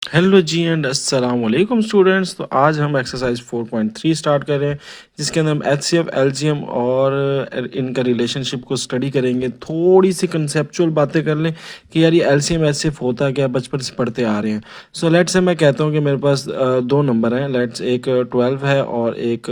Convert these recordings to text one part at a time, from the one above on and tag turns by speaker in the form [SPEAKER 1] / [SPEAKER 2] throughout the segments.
[SPEAKER 1] Hello ji and अस्सलाम वालेकुम students. तो आज हम एक्सरसाइज 4.3 स्टार्ट कर रहे हैं, जिसके अंदर हम एचसीएफ, एलसीएम और इनका रिलेशनशिप को स्टडी करेंगे। थोड़ी सी कंसेप्चुअल बातें कर लें कि यार ये एलसीएम एचसीएफ होता क्या, बचपन से पढ़ते आ रहे हैं। सो लेट्स से मैं कहता हूँ कि मेरे पास दो नंबर हैं। लेट्स एक 12 है और एक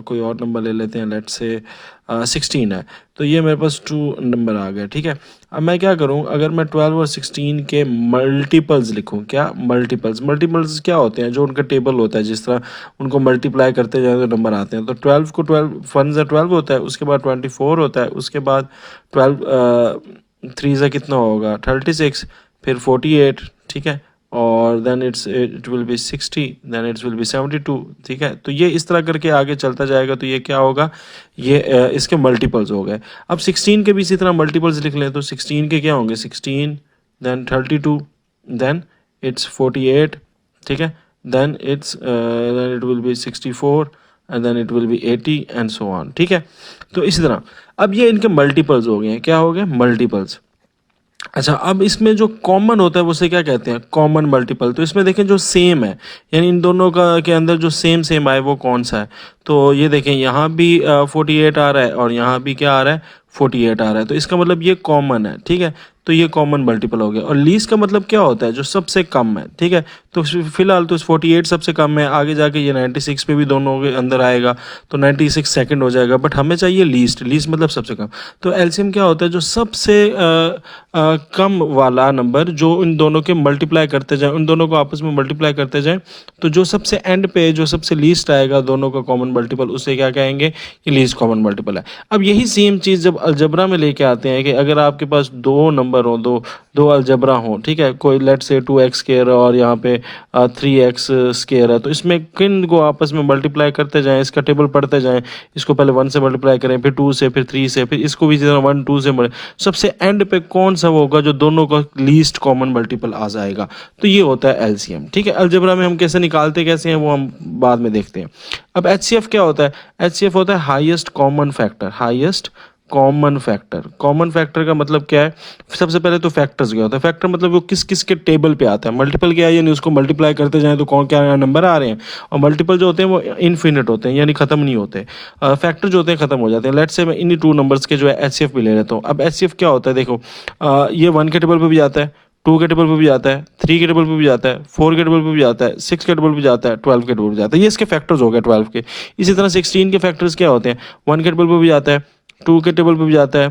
[SPEAKER 1] कोई और नंबर ले लेते हैं, लेट्स से 16 है। तो ये मेरे पास टू नंबर आ गए, ठीक है। अब मैं क्या करूं, अगर मैं 12 और 16 के मल्टीपल्स लिखूं, क्या मल्टीपल्स, मल्टीपल्स क्या होते हैं, जो उनका टेबल होता है, जिस तरह उनको मल्टीप्लाई करते जाए तो नंबर आते हैं। तो 12 को 12 वन ज़ा 12 होता है, उसके बाद 24 होता है, उसके बाद 12 थ्री ज़ा कितना होगा 36, फिर 48, ठीक है, और then it will be 60, then it's will be 72, ठीक है। तो ये इस तरह करके आगे चलता जाएगा। तो ये क्या होगा, ये इसके मल्टीपल्स हो गए। अब 16 के भी इसी तरह मल्टीपल्स लिख लें, तो 16 के क्या होंगे, 16, देन 32, देन इट्स 48, ठीक है, then it will be 64 and then it will be 80 and so on, ठीक है। तो इसी तरह अब ये इनके मल्टीपल्स हो गए हैं, क्या हो गए, मल्टीपल्स। अच्छा, अब इसमें जो कॉमन होता है वो उसे क्या कहते हैं, कॉमन मल्टीपल। तो इसमें देखें जो सेम है, यानी इन दोनों का के अंदर जो सेम सेम आए वो कौन सा है। तो ये देखें, यहाँ भी 48 आ रहा है और यहाँ भी क्या आ रहा है, 48 आ रहा है। तो इसका मतलब ये कॉमन है, ठीक है। तो ये कॉमन मल्टीपल हो गया। और लीस्ट का मतलब क्या होता है, जो सबसे कम है, ठीक है। तो फिलहाल तो 48 सबसे कम है, आगे जाके ये 96 पे भी दोनों के अंदर आएगा, तो 96 सेकंड हो जाएगा। बट हमें चाहिए लीस्ट, लीस्ट मतलब सबसे कम। तो एलसीएम क्या होता है, जो सबसे कम वाला नंबर, जो इन दोनों के मल्टीप्लाई करते जाए, उन दोनों को आपस में मल्टीप्लाई करते जाएं, तो जो सबसे एंड पे जो सबसे लीस्ट आएगा दोनों का कॉमन मल्टीपल, उसे क्या कहेंगे, ये लीस्ट कॉमन मल्टीपल है। अब यही सेम चीज़ जब अलजबरा में लेके आते हैं कि अगर आपके पास दो नंबर हो, दो दो अलजबरा हो, ठीक है, कोई लेट से 2x स्क्वायर और यहाँ पे 3x स्क्वायर है, तो इसमें किन को आपस में मल्टीप्लाई करते जाएं, इसका टेबल पढ़ते जाएं। इसको पहले 1 से मल्टीप्लाई करें, फिर 2 से, फिर 3 से, फिर इसको भी 1 2 से सबसे एंड पे कौन सा होगा जो दोनों का लीस्ट कॉमन मल्टीपल आ जाएगा। तो ये होता है एलसीएम, ठीक है। अलजेब्रा में हम कैसे निकालते कैसे हैं वो हम बाद में देखते हैं। अब एचसीएफ क्या होता है, एचसीएफ होता है highest common factor, highest common factor. Common factor का मतलब क्या है, सबसे पहले तो फैक्टर्स क्या होता है, फैक्टर मतलब वो किस किस के टेबल पे आता है। मल्टीपल क्या है, यानी उसको मल्टीप्लाई करते जाएं तो कौन क्या नंबर आ रहे हैं। और मल्टीपल जो होते हैं वो इनफिनिट होते हैं, यानी खत्म नहीं होते। फैक्टर जो होते हैं खत्म हो जाते हैं। लेट्स से मैं इन्हीं टू नंबर्स के जो है एचसीएफ भी ले लेता हूँ। अब एचसीएफ क्या होता है, देखो ये 1 के टेबल पे भी जाता है, 2 के टेबल पे भी जाता है, 3 के टेबल पे भी जाता है, 4 के टेबल पे भी जाता है, 6 के टेबल पे जाता है, 12 के टेबल पे जाता है। ये इसके फैक्टर्स हो गए 12 के। इसी तरह 16 के फैक्टर्स क्या होते हैं, 1 के टेबल पे भी जाता है, 2 के टेबल पे भी जाता है,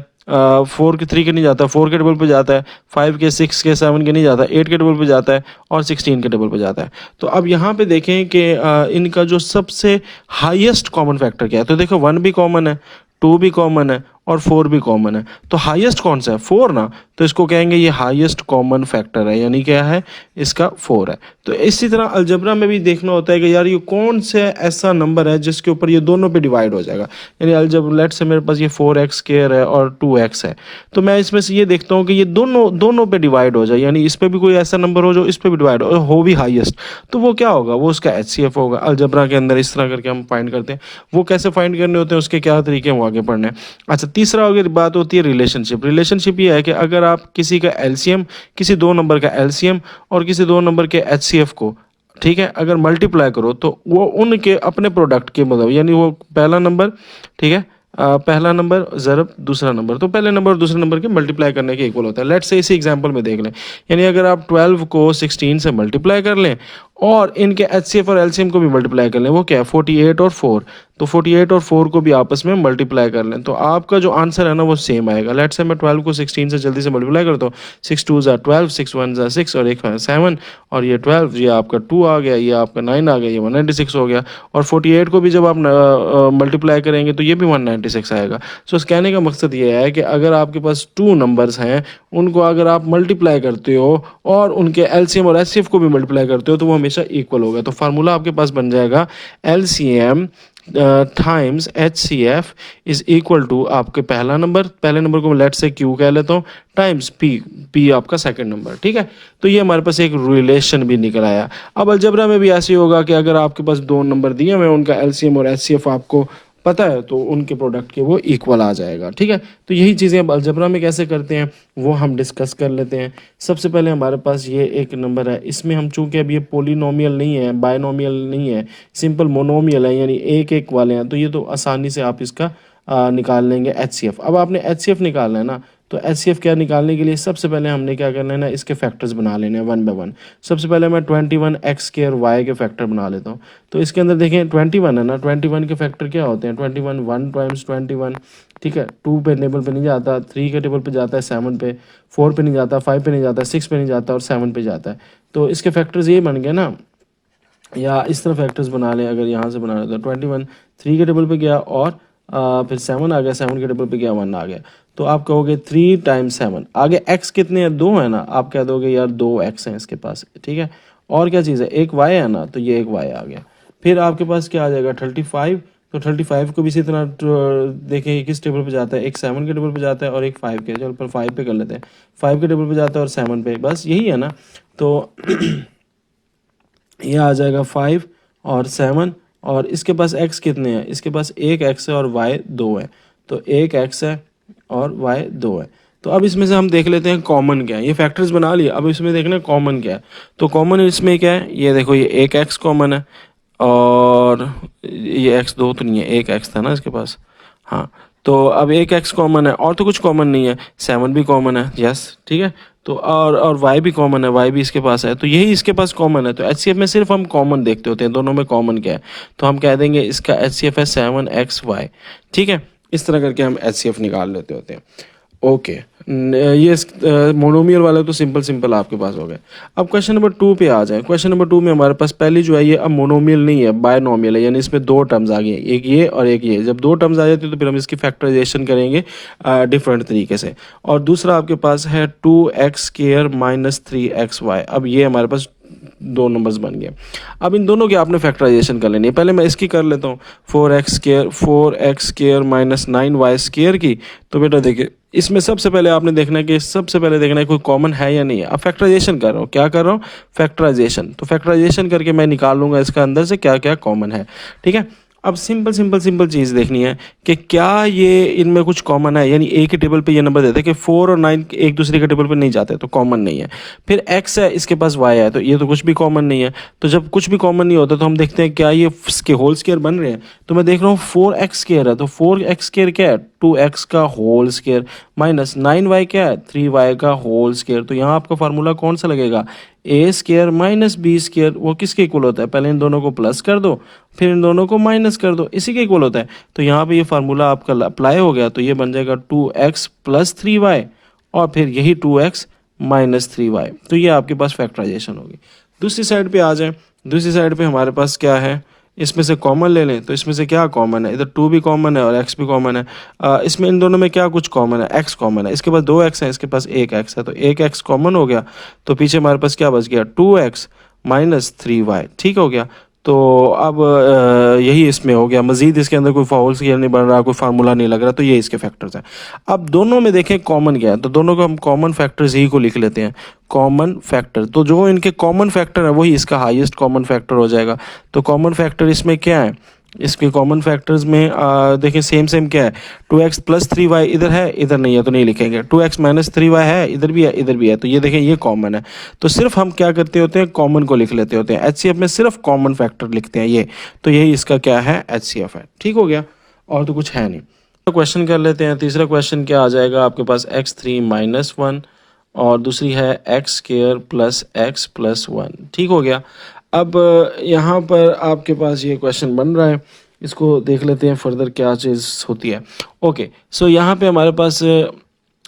[SPEAKER 1] 4 के 3 के नहीं जाता, 4 के टेबल पे जाता है, 5 के 6 के 7 के नहीं जाता, 8 के टेबल पे जाता है और 16 के टेबल पे जाता है। तो अब यहाँ पे देखें कि इनका जो सबसे हाईएस्ट कॉमन फैक्टर क्या है। तो देखो 1 भी कॉमन है, 2 भी कॉमन है और 4 भी कॉमन है। तो हाईएस्ट कौन सा है, 4 ना। तो इसको कहेंगे ये हाईएस्ट कॉमन फैक्टर है, यानी क्या है, इसका 4 है। तो इसी तरह अलजबरा में भी देखना होता है कि यार ये कौन सा ऐसा नंबर है जिसके ऊपर ये दोनों पे डिवाइड हो जाएगा। यानी अलजबरा लेट से मेरे पास ये 4x स्क्वायर है और 2x है, तो मैं इसमें से ये देखता हूँ कि ये दोनों दोनों पे डिवाइड हो जाए, यानी इस पे भी कोई ऐसा नंबर हो जो इस पे भी डिवाइड हो भी हाईएस्ट, तो वो क्या होगा, वो उसका एचसीएफ होगा। अलजबरा के अंदर इस तरह करके हम फाइंड करते हैं। वो कैसे फाइंड करने होते हैं, उसके क्या तरीके हैं वो आगे पढ़ने हैं। अच्छा, तीसरा अगर बात होती है रिलेशनशिप। रिलेशनशिप ये है कि अगर आप किसी का एलसीएम, किसी दो नंबर का एलसीएम और किसी दो नंबर के एचसीएफ को, ठीक है, अगर मल्टीप्लाई करो तो वो उनके अपने प्रोडक्ट के मतलब, यानी वो पहला नंबर, ठीक है, पहला नंबर ज़रब दूसरा नंबर, तो पहले नंबर और दूसरे नंबर के मल्टीप्लाई करने के इक्वल होता है। लेट्स से इसी एग्जांपल में देख लें, यानी अगर आप 12 को 16 से मल्टीप्लाई कर लें और इनके एचसीएफ और एलसीएम को भी मल्टीप्लाई कर लें, वो क्या है, 48 और 4, तो 48 और 4 को भी आपस में मल्टीप्लाई कर लें, तो आपका जो आंसर है ना वो सेम आएगा। लेट्स से मैं 12 को 16 से जल्दी से मल्टीप्लाई करता हूँ, 6 2 ज़ा 12, 6 1 ज़ा 6 और 1 7, और ये 12, ये आपका 2 आ गया, ये आपका 9 आ गया, ये 196 हो गया। और 48 को भी जब आप मल्टीप्लाई करेंगे तो ये भी 196 आएगा। सो कहने का मकसद ये है कि अगर आपके पास 2 नंबर्स हैं, उनको अगर आप मल्टीप्लाई करते हो और उनके एलसीएम और एचसीएफ को भी मल्टीप्लाई करते हो तो वो हमेशा इक्वल होगा। तो फार्मूला आपके पास बन जाएगा एलसीएम टाइम्स एच सी एफ इज इक्वल टू आपके पहला नंबर, पहले नंबर को मैं लेट से क्यू कह लेता हूँ, टाइम्स पी, पी आपका सेकंड नंबर, ठीक है। तो ये हमारे पास एक रिलेशन भी निकल आया। अब अलजबरा में भी ऐसे ही होगा कि अगर आपके पास दो नंबर दिए हुए हैं, उनका एलसीएम और एचसीएफ आपको पता है तो उनके प्रोडक्ट के वो इक्वल आ जाएगा। ठीक है, तो यही चीज़ें अब अलजेब्रा में कैसे करते हैं वो हम डिस्कस कर लेते हैं। सबसे पहले हमारे पास ये एक नंबर है, इसमें हम चूंकि अब ये पोलिनोमियल नहीं है, बायनोमियल नहीं है, सिंपल मोनोमियल है, यानी एक एक वाले हैं, तो ये तो आसानी से आप इसका निकाल लेंगे HCF। अब आपने HCF निकालना है ना, तो HCF क्या निकालने के लिए सबसे पहले हमने क्या करना है ना, इसके फैक्टर्स बना लेने हैं वन बाय वन। सबसे पहले मैं 21x² के फैक्टर बना लेता हूँ। तो इसके अंदर देखें 21 है ना, 21 के फैक्टर क्या होते हैं, 21 1 टाइम्स 21, ठीक है, 2 पे टेबल पे नहीं जाता, 3 के टेबल पे जाता है, 7 पे, 4 पे नहीं जाता, 5 पे नहीं जाता, 6 पे नहीं जाता और 7 पे जाता है। तो इसके फैक्टर्स ये बन गए ना, या इस तरह फैक्टर्स बना लें, अगर यहाँ से बना लें तो 21 3 के टेबल पे गया और फिर 7 आ गया, 7 के टेबल पे गया 1 आ गया। तो आप कहोगे 3 टाइम्स 7, आगे x कितने हैं, 2 है ना, आप कह दोगे यार 2x हैं इसके पास। ठीक है, और क्या चीज़ है, एक y है ना, तो ये एक y आ गया। फिर आपके पास क्या आ जाएगा 35, तो 35 को भी इसी तरह देखें किस टेबल पे जाता है, एक 7 के टेबल पे जाता है और एक 5 के, चलो पर 5 पे कर लेते हैं, 5 के टेबल पे जाता है और 7 पे, बस यही है ना। तो ये आ जाएगा 5 और 7, और इसके पास x कितने हैं, इसके पास एक x है और y 2 है, तो एक x है और y 2 है। तो अब इसमें से हम देख लेते हैं कॉमन क्या है, ये फैक्टर्स बना लिए, अब इसमें देखना है कॉमन क्या है। तो कॉमन इसमें क्या है, ये देखो, ये एक x कॉमन है और ये x 2 तो नहीं है, एक x था ना इसके पास, हाँ, तो अब एक x कॉमन है और तो कुछ कॉमन नहीं है, 7 भी कॉमन है, यस, ठीक है, तो और y भी कॉमन है, y भी इसके पास है, तो यही इसके पास कॉमन है। तो HCF में सिर्फ हम कॉमन देखते होते हैं, दोनों में कॉमन क्या है, तो हम कह देंगे इसका HCF है 7xy। ठीक है, इस तरह करके हम HCF निकाल लेते होते हैं। ओके, ये मोनोमियल वाला तो सिंपल सिंपल आपके पास हो गया। अब क्वेश्चन नंबर 2 पे आ जाए। क्वेश्चन नंबर 2 में हमारे पास पहली जो है ये अब मोनोमियल नहीं है, बायनोमियल है, यानी इसमें दो टर्म्स आ गई, एक ये और एक ये। जब दो टर्म्स आ जाती है तो फिर हम इसकी फैक्टराइजेशन करेंगे डिफरेंट तरीके से। और दूसरा आपके पास है 2x² माइनस 3xy। अब ये हमारे पास दो नंबर्स बन गए। अब इन दोनों की आपने फैक्टराइजेशन कर लेनी है, पहले मैं इसकी कर लेता हूँ, 4x² माइनस 9y² की। तो बेटा देखिए, इसमें सबसे पहले आपने देखना है कि सबसे पहले देखना है कोई कॉमन है या नहीं है। अब फैक्टराइजेशन कर रहा हूँ, क्या कर रहा हूँ, फैक्टराइजेशन। तो फैक्टराइजेशन करके मैं निकाल लूँगा इसका अंदर से क्या क्या कॉमन है। ठीक है, अब सिंपल सिंपल सिंपल चीज़ देखनी है कि क्या ये इनमें कुछ कॉमन है, यानी एक ही टेबल पे ये नंबर देते हैं कि 4 और 9 एक दूसरे के टेबल पे नहीं जाते, तो कॉमन नहीं है। फिर x है, इसके पास y है, तो ये तो कुछ भी कॉमन नहीं है। तो जब कुछ भी कॉमन नहीं होता तो हम देखते हैं क्या ये इसके होल स्क्वायर बन रहे हैं। तो मैं देख रहा हूँ 4x² है, तो 4x² क्या है, 2x का होल स्क्वायर, माइनस 9y क्या है, 3y का होल स्क्वायर। तो यहाँ आपका फार्मूला कौन सा लगेगा, a² माइनस b²। वो किसके इक्वल होता है, पहले इन दोनों को प्लस कर दो, फिर इन दोनों को माइनस कर दो, इसी के इक्वल होता है। तो यहाँ पे ये फार्मूला आपका अप्लाई हो गया, तो ये बन जाएगा 2x प्लस 3y और फिर यही 2x माइनस 3y। तो ये आपके पास फैक्टराइजेशन होगी। दूसरी साइड पे आ जाए, दूसरी साइड पे हमारे पास क्या है, इसमें से कॉमन ले लें। तो इसमें से क्या कॉमन है, इधर 2 भी कॉमन है और x भी कॉमन है। इसमें इन दोनों में क्या कुछ कॉमन है, x कॉमन है, इसके पास 2x है, इसके पास 1x है, तो 1x कॉमन हो गया। तो पीछे हमारे पास क्या बच गया, 2x माइनस 3y। ठीक हो गया। तो अब यही इसमें हो गया, मजीद इसके अंदर कोई होल स्क्वायर नहीं बन रहा, कोई फार्मूला नहीं लग रहा, तो ये इसके फैक्टर्स हैं। अब दोनों में देखें कॉमन क्या है, तो दोनों को हम कॉमन फैक्टर्स ही को लिख लेते हैं, कॉमन फैक्टर। तो जो इनके कॉमन फैक्टर है वही इसका हाईएस्ट कॉमन फैक्टर हो जाएगा। तो कॉमन फैक्टर इसमें क्या है, इसके कॉमन फैक्टर्स में देखें सेम सेम क्या है, 2x प्लस 3y इधर है, इधर नहीं है तो नहीं लिखेंगे, 2x माइनस 3y है, इधर भी है, इधर भी है, तो ये देखें ये कॉमन है। तो सिर्फ हम क्या करते होते हैं, कॉमन को लिख लेते होते हैं। HCF में सिर्फ कॉमन फैक्टर लिखते हैं ये, तो यही इसका क्या है, HCF है। ठीक हो गया, और तो कुछ है नहीं। तो क्वेश्चन कर लेते हैं। तीसरा क्वेश्चन क्या आ जाएगा आपके पास, x3 माइनस 1 और दूसरी है x² प्लस x प्लस 1। ठीक हो गया। अब यहाँ पर आपके पास ये क्वेश्चन बन रहा है, इसको देख लेते हैं फर्दर क्या चीज़ होती है। ओके, सो यहाँ पे हमारे पास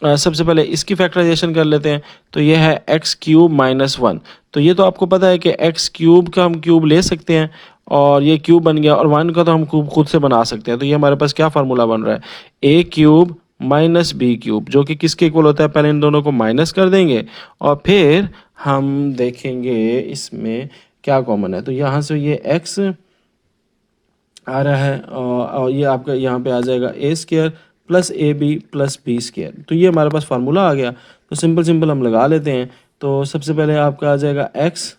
[SPEAKER 1] सबसे पहले इसकी फैक्टराइजेशन कर लेते हैं। तो ये है x³ माइनस 1। तो ये तो आपको पता है कि x³ का हम क्यूब ले सकते हैं और ये क्यूब बन गया, और 1 का तो हम खुद से बना सकते हैं। तो ये हमारे पास क्या फार्मूला बन रहा है, a³ माइनस b³, जो कि किसके इक्वल होता है, पहले इन दोनों को माइनस कर देंगे और फिर हम देखेंगे इसमें क्या कॉमन है। तो यहाँ से ये x आ रहा है और ये आपका यहाँ पे आ जाएगा a² plus AB plus b²। तो ये हमारे पास फार्मूला आ गया। तो सिंपल सिंपल हम लगा लेते हैं। तो सबसे पहले आपका आ जाएगा x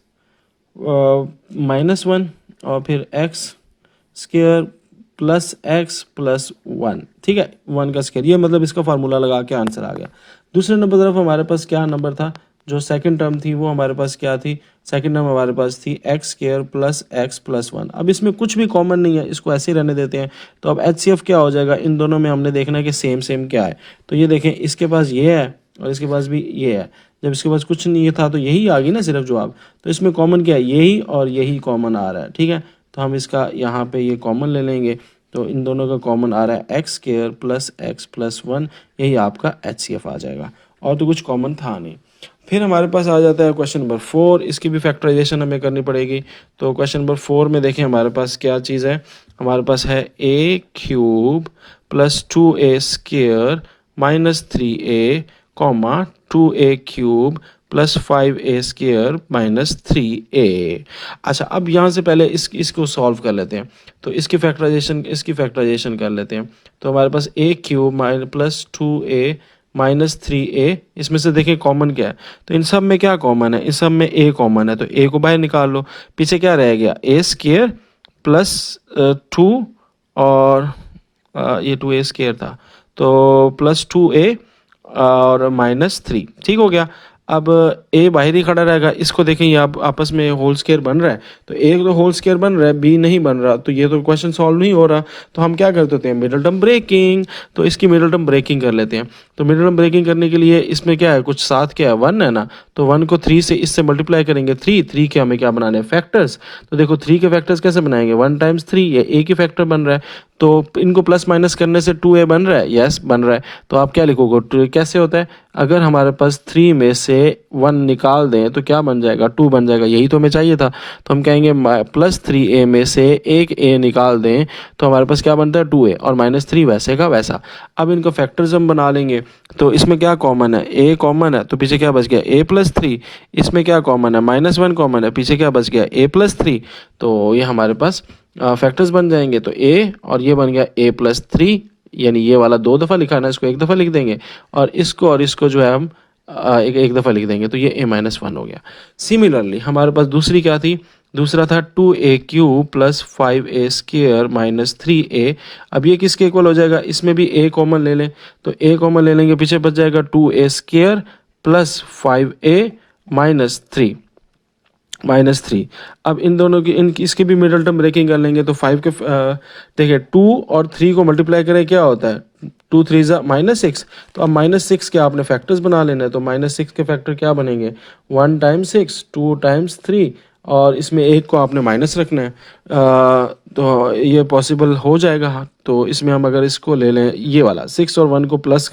[SPEAKER 1] माइनस 1 और फिर x² plus x plus one, ठीक है, 1 का स्क्वायर, ये मतलब इसका फार्मूला लगा के आंसर आ गया। दूसरे नंबर तरफ हमारे पास क्या नंबर था, जो सेकंड टर्म थी वो हमारे पास क्या थी, सेकंड टर्म हमारे पास थी x square plus x plus one. अब इसमें कुछ भी कॉमन नहीं है, इसको ऐसे ही रहने देते हैं। तो अब HCF क्या हो जाएगा, इन दोनों में हमने देखना है कि सेम सेम क्या है। तो ये देखें, इसके पास ये है और इसके पास भी ये है। जब इसके पास कुछ नहीं था तो यही आ गई ना सिर्फ जवाब। तो इसमें कॉमन क्या है, यही और यही कॉमन आ रहा है, ठीक है। तो हम इसका यहाँ पे ये कॉमन ले लेंगे। तो इन दोनों का कॉमन आ रहा है x square plus x plus one, यही आपका HCF आ जाएगा। और तो कुछ कॉमन था नहीं। फिर हमारे पास आ जाता है क्वेश्चन नंबर 4, इसकी भी फैक्टराइजेशन हमें करनी पड़ेगी। तो क्वेश्चन नंबर 4 में देखें हमारे पास क्या चीज़ है, हमारे पास है A cube plus 2a square minus 3a comma 2a cube plus 5a square minus 3a। अच्छा, अब यहाँ से पहले इसको सॉल्व कर लेते हैं। तो इसकी फैक्टराइजेशन कर लेते हैं। तो हमारे पास a cube plus 2a minus 3a, इसमें से देखिए कॉमन क्या है। तो इन सब में क्या कॉमन है, इस सब में a कॉमन है, तो a को बाहर निकाल लो। पीछे क्या रह गया, a स्क्वायर प्लस 2 और ये 2a स्क्वायर था, तो प्लस 2a और माइनस 3, ठीक हो गया। अब a बाहर ही खड़ा रहेगा, इसको देखें ये आप आपस में होल स्क्वायर बन रहा है, तो एक तो होल स्क्वायर बन रहा है, b नहीं बन रहा, तो ये तो क्वेश्चन सॉल्व नहीं हो रहा। तो हम क्या करते हैं, मिडिल टर्म ब्रेकिंग। तो इसकी मिडिल टर्म ब्रेकिंग कर लेते हैं। तो मिडिल टर्म ब्रेकिंग करने के लिए इसमें क्या है, कुछ साथ क्या है, 1 है ना, तो 1 को 3 से इससे मल्टीप्लाई करेंगे, 3 के हमें क्या बनाने हैं, फैक्टर्स। तो देखो 3 के फैक्टर्स कैसे बनाएंगे, 1 टाइम्स 3, ये a की फैक्टर बन रहा है। तो इनको प्लस माइनस करने से 2a बन रहा है, यस बन रहा है। तो आप क्या लिखोगे, कैसे होता है, अगर हमारे पास 3 में से 1 निकाल दें तो क्या बन जाएगा, 2 बन जाएगा, यही तो हमें चाहिए था। तो हम कहेंगे प्लस 3a में से एक a निकाल दें तो हमारे पास क्या बनता है, 2a, और माइनस 3 वैसे का वैसा। अब इनको फैक्टर्स हम बना लेंगे। तो इसमें क्या कॉमन है, a कॉमन है, तो पीछे क्या बच गया, a प्लस 3। इसमें क्या कॉमन है, माइनस 1 कॉमन है, पीछे क्या बच गया, a प्लस 3। तो ये हमारे पास फैक्टर्स बन जाएंगे। तो a और ये बन गया a प्लस 3, यानी ये वाला 2 दफ़ा लिखा है ना, इसको 1 दफ़ा लिख देंगे, और इसको जो है हम एक दफ़ा लिख देंगे, तो ये a-1 हो गया। सिमिलरली हमारे पास दूसरी क्या थी, दूसरा था 2a cube plus 5a square minus 3a। अब ये किसके इक्वल हो जाएगा, इसमें भी a कॉमन ले लें, तो a कॉमन ले लेंगे, पीछे बच जाएगा 2a square plus 5a minus three. अब इन दोनों की इसकी भी मिडल टर्म ब्रेकिंग कर लेंगे। तो 5 के देखिए 2 और 3 को मल्टीप्लाई करें क्या होता है, 2 3 ज़ा -6। तो अब -6 के आपने फैक्टर्स बना लेना है। तो -6 के फैक्टर क्या बनेंगे, 1 टाइम्स 6, 2 टाइम्स 3, और इसमें एक को आपने माइनस रखना है। तो ये पॉसिबल हो जाएगा। तो इसमें हम अगर इसको ले लें, ये वाला 6 और 1 को प्लस,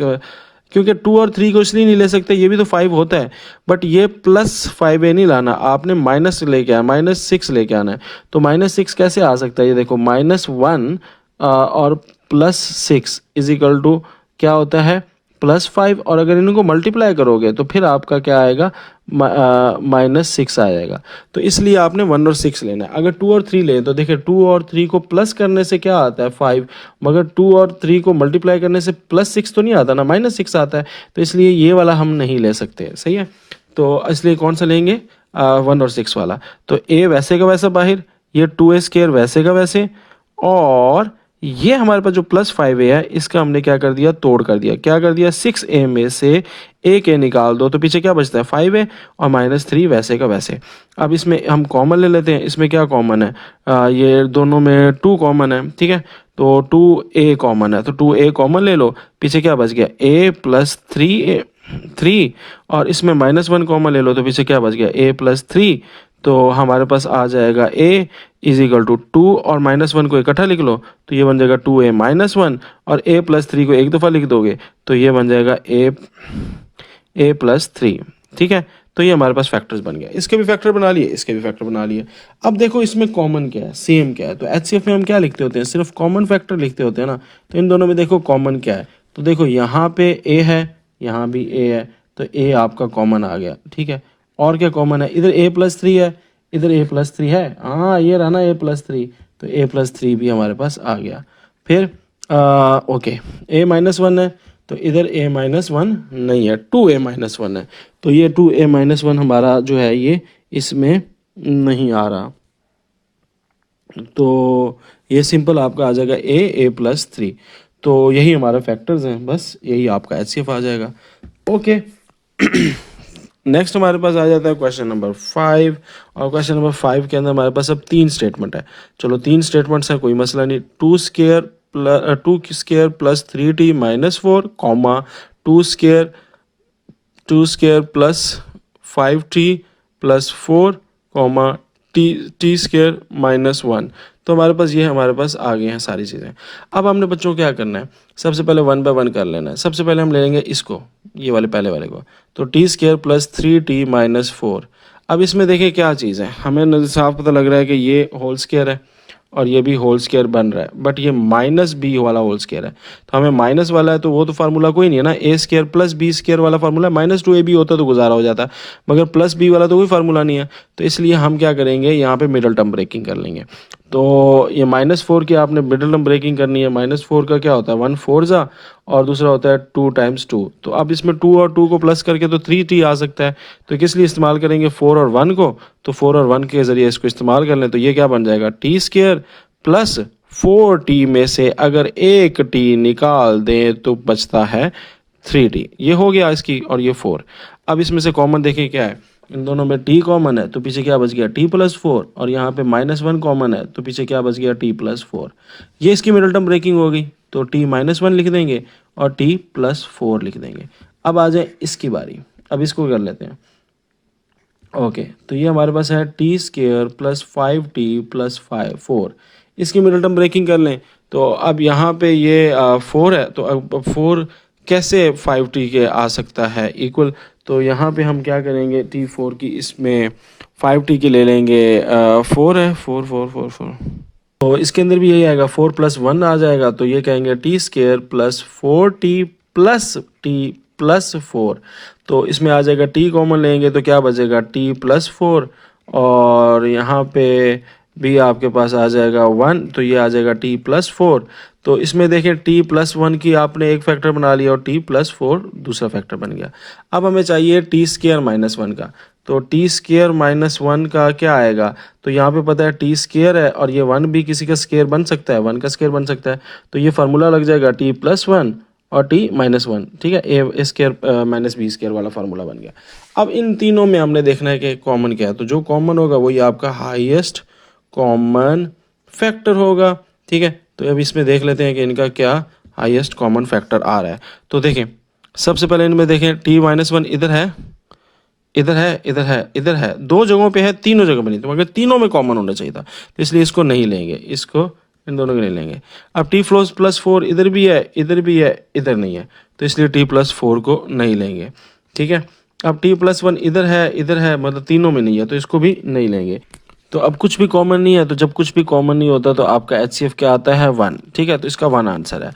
[SPEAKER 1] क्योंकि 2 और 3 को इसलिए नहीं ले सकते, ये भी तो 5 होता है, बट ये प्लस 5a नहीं लाना, आपने माइनस लेके आना, -6 लेके आना है। तो -6 कैसे आ सकता है, ये देखो -1 और +6 इज इक्वल टू क्या होता है, +5, और अगर इनको मल्टीप्लाई करोगे तो फिर आपका क्या आएगा, -6 आ जाएगा। तो इसलिए आपने 1 और 6 लेना है। अगर 2 और 3 लें तो देखिए 2 और 3 को प्लस करने से क्या आता है, 5, मगर 2 और 3 को मल्टीप्लाई करने से +6 तो नहीं आता ना, -6 आता है। तो इसलिए ये वाला हम नहीं ले सकते, सही है। तो इसलिए कौन सा लेंगे, 1 और 6 वाला। तो a वैसे का वैसा बाहर, ये 2a स्क्वायर वैसे का वैसे, और ये हमारे पास जो +5a है इसका हमने क्या कर दिया, तोड़ कर दिया। क्या कर दिया, 6a में से एक a निकाल दो तो पीछे क्या बचता है, 5a, और -3 वैसे का वैसे। अब इसमें हम कॉमन ले लेते हैं। इसमें क्या कॉमन है, ये दोनों में 2 कॉमन है, ठीक है। तो 2a कॉमन है, तो 2a कॉमन ले लो, पीछे क्या बच गया, a प्लस 3 और इसमें -1 कॉमन ले लो, तो पीछे क्या बच गया, a प्लस 3। तो हमारे पास आ जाएगा a इज इक्वल टू 2 और -1 को इकट्ठा लिख लो, तो ये बन जाएगा 2a -1, और a प्लस 3 को एक दफ़ा लिख दोगे तो ये बन जाएगा a प्लस 3, ठीक है। तो ये हमारे पास फैक्टर्स बन गया। इसके भी फैक्टर बना लिए, इसके भी फैक्टर बना लिए। अब देखो इसमें कॉमन क्या है, सेम क्या है। तो HCF में हम क्या लिखते होते हैं, सिर्फ कॉमन फैक्टर लिखते होते हैं ना। तो इन दोनों में देखो कॉमन क्या है, तो देखो यहाँ पे a है, यहाँ भी a है, तो a आपका कॉमन आ गया, ठीक है। और क्या कॉमन है, इधर a प्लस 3 है, इधर a प्लस 3 है, हाँ ये रहा ना a प्लस 3, तो a प्लस 3 भी हमारे पास आ गया। फिर ओके, a -1 है, तो इधर a-1 नहीं है, 2a-1 है, तो ये 2a-1 हमारा जो है ये इसमें नहीं आ रहा। तो ये सिंपल आपका आ जाएगा ए प्लस 3। तो यही हमारे फैक्टर्स हैं, बस यही आपका HCF आ जाएगा। ओके नेक्स्ट हमारे पास आ जाता है क्वेश्चन नंबर 5। और क्वेश्चन नंबर 5 के अंदर हमारे पास अब 3 स्टेटमेंट है। चलो 3 स्टेटमेंट्स हैं, कोई मसला नहीं। 2 square plus 3t minus 4 comma 2 square plus 5t plus 4 comma T square minus 1। तो हमारे पास आ गए हैं सारी चीज़ें। अब हमने बच्चों को क्या करना है, सबसे पहले 1 बाय 1 कर लेना है। सबसे पहले हम ले लेंगे इसको, ये वाले पहले वाले को, तो T square plus 3t minus 4। अब इसमें देखिए क्या चीज़ है, हमें साफ पता लग रहा है कि ये होल स्क्वायर है और ये भी होल स्क्वायर बन रहा है, बट ये माइनस बी वाला होल स्क्वायर है। तो हमें माइनस वाला है तो वो तो फार्मूला कोई नहीं है ना, ए स्क्वायर प्लस बी स्क्वायर वाला फार्मूला है। -2ab होता तो गुजारा हो जाता, मगर प्लस बी वाला तो कोई फार्मूला नहीं है। तो इसलिए हम क्या करेंगे, यहाँ पे मिडल टर्म ब्रेकिंग कर लेंगे। तो ये -4 की आपने मिडल टर्म ब्रेकिंग करनी है। -4 का क्या होता है, 1 4 जा, और दूसरा होता है 2 टाइम्स 2। तो अब इसमें 2 और 2 को प्लस करके तो 3t आ सकता है। तो किस लिए इस्तेमाल करेंगे, 4 और 1 को, तो 4 और 1 के ज़रिए इसको इस्तेमाल कर लें। तो ये क्या बन जाएगा, टी स्क्वायर प्लस 4t में से अगर एक t निकाल दें तो बचता है 3t। ये हो गया इसकी, और ये 4। अब इसमें से कॉमन देखें क्या है, इन दोनों में t कॉमन है तो पीछे क्या बच गया, t प्लस 4, और यहाँ पे -1 कॉमन है तो पीछे क्या बच गया, t प्लस 4। ये इसकी मिडल टर्म ब्रेकिंग हो गई, तो t -1 लिख देंगे और t प्लस 4 लिख देंगे। अब आ जाए इसकी बारी, अब इसको कर लेते हैं। ओके तो ये हमारे पास है T square plus 5t plus 4। इसकी मिडल टर्म ब्रेकिंग कर लें। तो अब यहाँ पे ये 4 है, तो अब 4 कैसे 5t के आ सकता है इक्वल। तो यहाँ पे हम क्या करेंगे, t4 की इसमें 5t की ले लेंगे, 4 है, 4 तो इसके अंदर भी यही आएगा, 4 + 1 आ जाएगा। तो ये कहेंगे T square plus 4t plus t plus 4। तो इसमें आ जाएगा t कॉमन लेंगे तो क्या बचेगा, t प्लस 4, और यहाँ पे भी आपके पास आ जाएगा 1, तो ये आ जाएगा t प्लस 4। तो इसमें देखें t प्लस 1 की आपने एक फैक्टर बना लिया और t प्लस 4 दूसरा फैक्टर बन गया। अब हमें चाहिए t स्क्वायर माइनस 1 का। तो टी स्क्वायर माइनस 1 का क्या आएगा, तो यहाँ पे पता है टी स्क्वायर है और ये 1 भी किसी का स्क्वायर बन सकता है, 1 का स्क्वायर बन सकता है। तो ये फार्मूला लग जाएगा टी प्लस 1 और टी माइनस 1, ठीक है, ए स्क्वायर माइनस बी स्क्वायर वाला फार्मूला बन गया। अब इन तीनों में हमने देखना है कि कॉमन क्या है, तो जो कॉमन होगा वही आपका हाईएस्ट कॉमन फैक्टर होगा, ठीक है। तो अब इसमें देख लेते हैं कि इनका क्या हाईएस्ट कॉमन फैक्टर आ रहा है। तो देखें सबसे पहले इनमें देखें टी -1 इधर है, इधर है, इधर है, इधर है, दो जगहों पे है, तीनों जगह पे नहीं, तो मगर तीनों में कॉमन होना चाहिए था, तो इसलिए इसको नहीं लेंगे, इसको इन दोनों को नहीं लेंगे। अब t प्लस 4 इधर भी है, इधर भी है, इधर नहीं है, तो इसलिए t प्लस 4 को नहीं लेंगे, ठीक है। अब t प्लस 1 इधर है, मतलब तीनों में नहीं है, तो इसको भी नहीं लेंगे। तो अब कुछ भी कॉमन नहीं है, तो जब कुछ भी कॉमन नहीं होता तो आपका HCF क्या आता है, 1, ठीक है। तो इसका 1 आंसर है।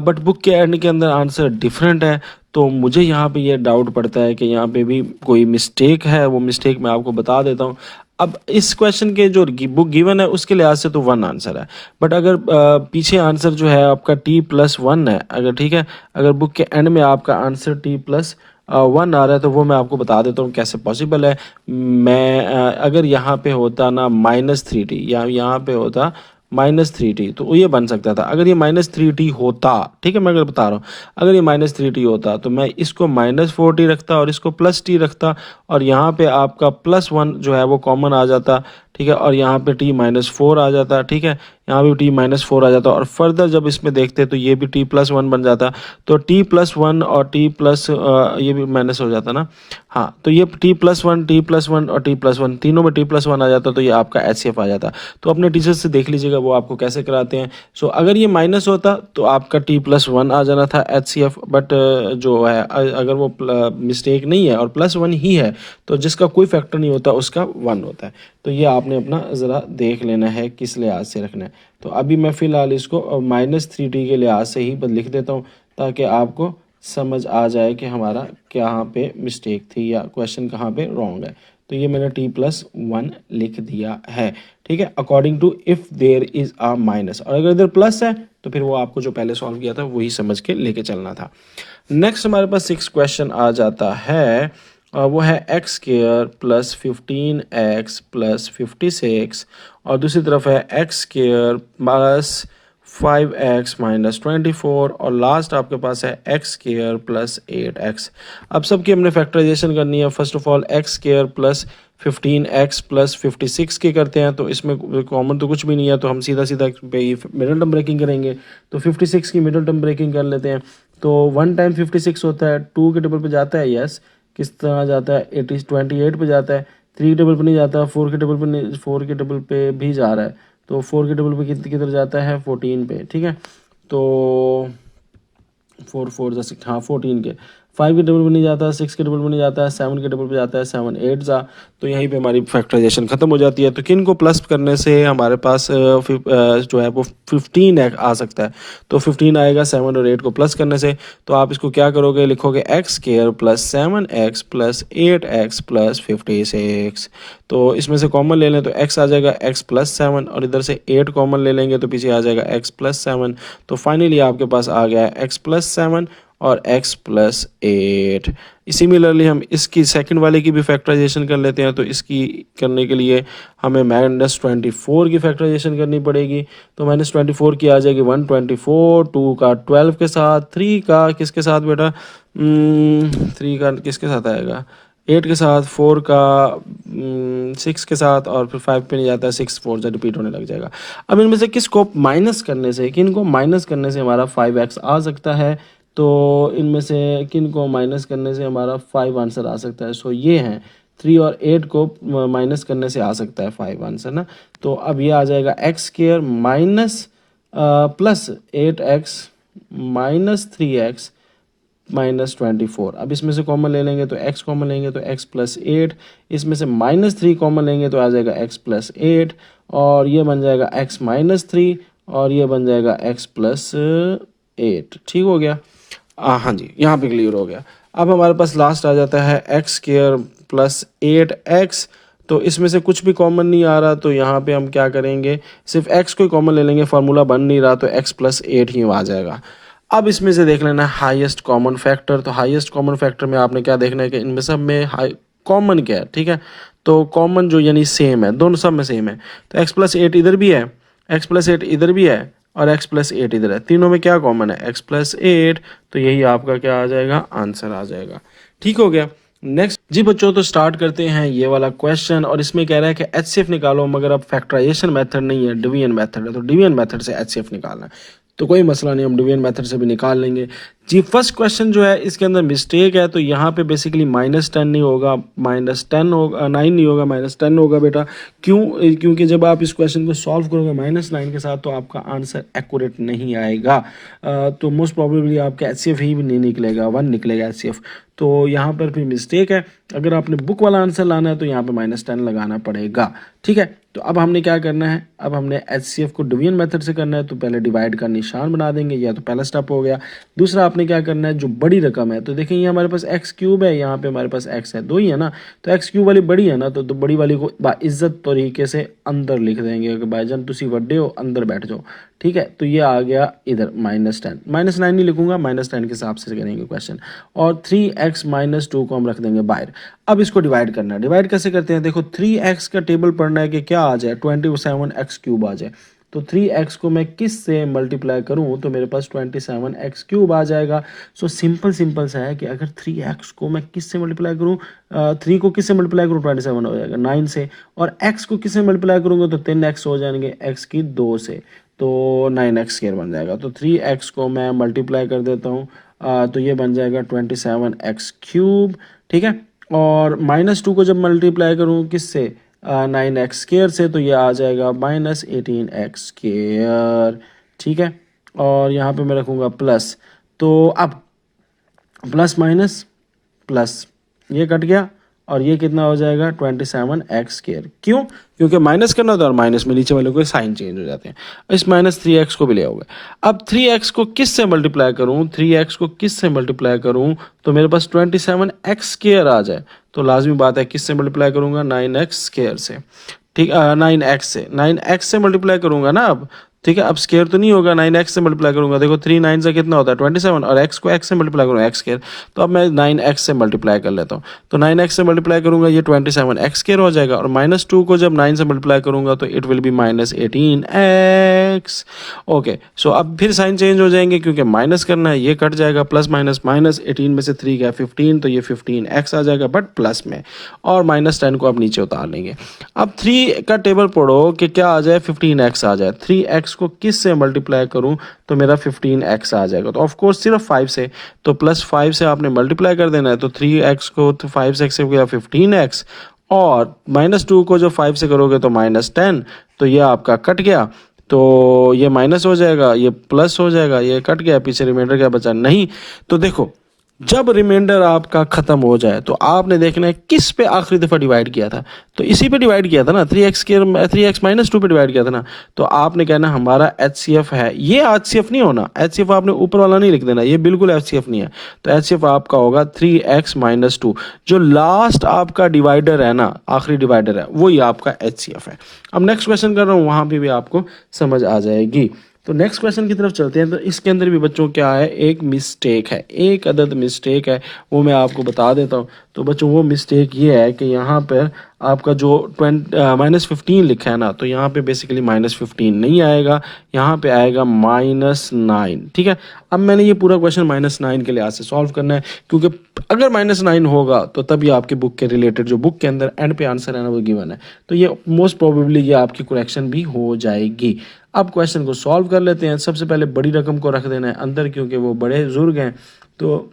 [SPEAKER 1] बट बुक के एंड के अंदर आंसर डिफरेंट है, तो मुझे यहाँ पे ये डाउट पड़ता है कि यहाँ पे भी कोई मिस्टेक है। वो मिस्टेक मैं आपको बता देता हूँ। अब इस क्वेश्चन के जो बुक गिवन है उसके लिहाज से तो 1 आंसर है, बट अगर पीछे आंसर जो है आपका t प्लस 1 है, अगर ठीक है, अगर बुक के एंड में आपका आंसर t प्लस 1 आ रहा है, तो वो मैं आपको बता देता हूँ कैसे पॉसिबल है। मैं अगर यहाँ पे होता ना -3t, या यहाँ पे होता -3t, तो ये बन सकता था। अगर ये -3t होता, ठीक है, मैं अगर बता रहा हूँ, अगर ये -3t होता तो मैं इसको -4t रखता और इसको +t रखता, और यहाँ पे आपका +1 जो है वो कॉमन आ जाता, ठीक है, और यहाँ पे t -4 आ जाता, ठीक है, यहाँ भी t -4 आ जाता, और फर्दर जब इसमें देखते तो ये भी t + 1 बन जाता। तो t + 1 और t प्लस ये भी माइनस हो जाता ना, हाँ, तो ये t + 1 और t + 1 तीनों में t + 1 आ जाता, तो ये आपका HCF आ जाता। तो अपने टीचर से देख लीजिएगा वो आपको कैसे कराते हैं। सो अगर ये माइनस होता तो आपका t + 1 आ जाना था HCF, बट जो है अगर वो मिस्टेक नहीं है और +1 ही है, तो जिसका कोई फैक्टर नहीं होता उसका 1 होता है। तो ये आपने अपना ज़रा देख लेना है किस लिहाज से रखना है। तो अभी मैं फ़िलहाल इसको -3t के लिहाज से ही लिख देता हूँ, ताकि आपको समझ आ जाए कि हमारा कहाँ पे मिस्टेक थी या क्वेश्चन कहाँ पे रॉन्ग है। तो ये मैंने t + 1 लिख दिया है, ठीक है, according to if there is a minus, और अगर इधर प्लस है तो फिर वो आपको जो पहले सॉल्व किया था वही समझ के लेके चलना था। नेक्स्ट हमारे पास 6 क्वेश्चन आ जाता है, वो है x square plus 15x plus 56 और दूसरी तरफ है x square plus 5x minus 24 और लास्ट आपके पास है एक्स स्केयर प्लस 8x। अब सबकी हमने फैक्टराइजेशन करनी है। First of all x square plus 15x plus 56 की करते हैं, तो इसमें कॉमन तो कुछ भी नहीं है, तो हम सीधा सीधा मिडिल टर्म ब्रेकिंग करेंगे। तो 56 की मिडिल टर्म ब्रेकिंग कर लेते हैं। तो 1 टाइम 56 होता है, 2 के टेबल पे जाता है, यस। किस तरह जाता है, 28 पे जाता है। 3 के टेबल पे नहीं जाता, 4 के टेबल पे नहीं, 4 के टेबल पे भी जा रहा है। तो 4 के टेबल पे किधर जाता है, 14 पे, ठीक है। तो 4 4 6, हाँ 14 के। 5 के टेबल पे नहीं जाता, 6 के टेबल पे नहीं जाता है, 7 के टेबल पे जाता है, 7 8 जा। तो यहीं पे हमारी फैक्टराइजेशन खत्म हो जाती है। तो किन को प्लस करने से हमारे पास जो है वो 15 आ सकता है। तो 15 आएगा 7 और 8 को प्लस करने से। तो आप इसको क्या करोगे, लिखोगे x square plus 7x plus 8x plus 56। तो इसमें से कॉमन ले लें तो x आ जाएगा x प्लस 7 और इधर से 8 कॉमन ले लेंगे तो पीछे आ जाएगा x प्लस 7। तो फाइनली आपके पास आ गया है x प्लस 7 और x प्लस 8। सिमिलरली हम इसकी सेकंड वाले की भी फैक्टराइजेशन कर लेते हैं। तो इसकी करने के लिए हमें -24 की फैक्टराइजेशन करनी पड़ेगी। तो -24 की आ जाएगी 124, 2 का 12 के साथ, 3 का किसके साथ बेटा, 3 का किसके साथ आएगा, 8 के साथ, 4 का 6 के साथ और फिर 5 पे नहीं जाता है, 6 4 से रिपीट होने लग जाएगा। अब इनमें से किसको माइनस करने से, किन को माइनस करने से हमारा 5x आ सकता है। तो इनमें से किन को माइनस करने से हमारा 5 आंसर आ सकता है। सो ये हैं 3 और 8 को माइनस करने से आ सकता है 5 आंसर ना। तो अब ये आ जाएगा x square minus plus 8x minus 3x minus 24। अब इसमें से कॉमन ले लेंगे तो x कॉमन लेंगे तो x प्लस 8, इसमें से -3 कॉमन लेंगे तो आ जाएगा x प्लस 8 और ये बन जाएगा x माइनस 3 और ये बन जाएगा x प्लस 8। ठीक हो गया, हाँ जी, यहाँ पे क्लियर हो गया। अब हमारे पास लास्ट आ जाता है एक्स स्क्वायर प्लस 8x। तो इसमें से कुछ भी कॉमन नहीं आ रहा, तो यहाँ पे हम क्या करेंगे, सिर्फ x को ही कॉमन ले लेंगे, फार्मूला बन नहीं रहा तो x प्लस 8 ही आ जाएगा। अब इसमें से देख लेना हाईएस्ट कॉमन फैक्टर। तो हाईएस्ट कॉमन फैक्टर में आपने क्या देखना है कि इनमें सब में हाई कॉमन क्या है, ठीक है। तो कॉमन जो यानी सेम है, दोनों सब में सेम है। तो x प्लस 8 इधर भी है, x प्लस 8 इधर भी है और x प्लस 8 इधर है, तीनों में क्या कॉमन है, x प्लस 8। तो यही आपका क्या आ जाएगा, आंसर आ जाएगा। ठीक हो गया। नेक्स्ट जी बच्चों, तो स्टार्ट करते हैं ये वाला क्वेश्चन और इसमें कह रहा है कि एचसीएफ निकालो, मगर अब फैक्टराइजेशन मेथड नहीं है, डिवीजन मेथड है। तो डिवीजन मेथड से एचसीएफ निकालना है, तो कोई मसला नहीं, हम डिवीजन मेथड से भी निकाल लेंगे। जी फर्स्ट क्वेश्चन जो है इसके अंदर मिस्टेक है। तो यहाँ पे बेसिकली -10 नहीं होगा, -10 होगा, 9 नहीं होगा, -10 होगा बेटा। क्यों, क्योंकि जब आप इस क्वेश्चन को सॉल्व करोगे -9 के साथ तो आपका आंसर एक्यूरेट नहीं आएगा। तो मोस्ट प्रॉबेबली आपका एचसीएफ ही नहीं निकलेगा, 1 निकलेगा एचसीएफ। तो यहाँ पर भी मिस्टेक है। अगर आपने बुक वाला आंसर लाना है तो यहाँ पे -10 लगाना पड़ेगा, ठीक है। तो अब हमने क्या करना है, अब हमने एचसीएफ को डिवीजन मेथड से करना है। तो पहले डिवाइड का निशान बना देंगे, या तो पहला स्टेप हो गया। दूसरा आपने क्या करना है, जो बड़ी रकम है, तो देखें ये हमारे पास एक्स क्यूब है, यहाँ पे हमारे पास एक्स है, दो ही है ना। तो एक्स क्यूब वाली बड़ी है ना, तो बड़ी वाली को बाइज्जत तरीके से अंदर लिख देंगे कि भाईजान तुसी वड्डे हो, अंदर बैठ जाओ, ठीक है। तो ये आ गया इधर -10, -9 नहीं लिखूंगा, -10 के हिसाब से करेंगे क्वेश्चन। और 3x माइनस 2 को हम रख देंगे बाहर। अब इसको डिवाइड करना है, डिवाइड कैसे करते हैं, देखो 3x का टेबल पढ़ना है कि क्या आ जाए, 27x क्यूब आ जाए। तो 3x को मैं किस से मल्टीप्लाई करूं तो मेरे पास 27x क्यूब आ जाएगा। सो सिंपल सा है कि अगर 3x को मैं किस से मल्टीप्लाई करूं, 3 को किस से मल्टीप्लाई करूं, 27 हो जाएगा 9 से, और x को किस से मल्टीप्लाई करूंगा तो 3x हो जाएंगे x की 2 से, तो 9x स्क्वायर बन जाएगा। तो 3x को मैं मल्टीप्लाई कर देता हूँ, तो ये बन जाएगा 27x क्यूब, ठीक है। और -2 को जब मल्टीप्लाई करूँ किससे, 9x स्क्वायर से, तो ये आ जाएगा -18x स्क्वायर, ठीक है। और यहाँ पे मैं रखूँगा प्लस। तो अब प्लस माइनस प्लस ये कट गया और ये कितना हो जाएगा 27x स्क्वायर। क्यों, क्योंकि माइनस करना होता है और माइनस में नीचे वाले को साइन चेंज हो जाते हैं। इस -3x को भी ले आओगे। अब 3x को किस से मल्टीप्लाई करूं, 3x को किस से मल्टीप्लाई करूं तो मेरे पास 27x स्क्वायर आ जाए। तो लाजमी बात है किस से मल्टीप्लाई करूंगा, 9x स्क्वायर से, ठीक, 9x से मल्टीप्लाई करूंगा ना अब। ठीक है। अब स्केयर तो नहीं होगा, 9x से मल्टीप्लाई करूंगा, देखो 3 9 से कितना होता है 27, और x को x से मल्टीप्लाई करूंगा x स्केयर, तो अब मैं 9x से मल्टीप्लाई कर लेता हूँ, तो 9x से मल्टीप्लाई करूंगा ये 27x स्केयर हो जाएगा, और -2 को जब 9 से मल्टीप्लाई करूंगा तो it will be -18x। Okay, so अब फिर साइन चेंज हो जाएंगे क्योंकि माइनस करना है, ये कट जाएगा, प्लस माइनस माइनस, 18 में से 3 गया 15, तो ये 15x आ जाएगा बट प्लस में, और -10 को आप नीचे उतार लेंगे। अब 3 का टेबल पढ़ो कि क्या आ जाए, 15x आ जाए। 3x को किस से मल्टीप्लाई करूं तो मेरा 15x आ जाएगा, तो ऑफ कोर्स सिर्फ 5 से, तो +5 से आपने मल्टीप्लाई कर देना है, तो 3x को तो 5 से x से गया 15x, और -2 को जो 5 से करोगे तो -10, तो ये आपका कट गया, तो ये माइनस हो जाएगा, ये प्लस हो जाएगा, ये कट गया, पीछे रिमाइंडर क्या बचा नहीं। तो देखो जब रिमाइंडर आपका खत्म हो जाए तो आपने देखना है किस पे आखिरी दफा डिवाइड किया था, तो इसी पे डिवाइड किया था ना, 3x -2 पे डिवाइड किया था ना, तो आपने कहना हमारा HCF है, ये HCF नहीं होना, HCF आपने ऊपर वाला नहीं लिख देना, ये बिल्कुल HCF नहीं है, तो HCF आपका होगा 3x -2, जो लास्ट आपका डिवाइडर है ना, आखिरी डिवाइडर है, वो ही आपका HCF है। अब नेक्स्ट क्वेश्चन कर रहा हूँ, वहां पे भी आपको समझ आ जाएगी। तो नेक्स्ट क्वेश्चन की तरफ चलते हैं। तो इसके अंदर भी बच्चों क्या है, एक मिस्टेक है, एक अदद मिस्टेक है, वो मैं आपको बता देता हूँ। तो बच्चों वो मिस्टेक ये है कि यहाँ पर आपका जो -15 लिखा है ना, तो यहाँ पे बेसिकली -15 नहीं आएगा, यहाँ पे आएगा -9। ठीक है, अब मैंने ये पूरा क्वेश्चन -9 के लिहाज से सॉल्व करना है, क्योंकि अगर -9 होगा तो तभी आपके बुक के रिलेटेड जो बुक के अंदर एंड पे आंसर है ना वो गिवन है, तो ये मोस्ट प्रोबेबली ये आपकी करेक्शन भी हो जाएगी। अब क्वेश्चन को सॉल्व कर लेते हैं। सबसे पहले बड़ी रकम को रख देना है अंदर, क्योंकि वो बड़े बुजुर्ग हैं, तो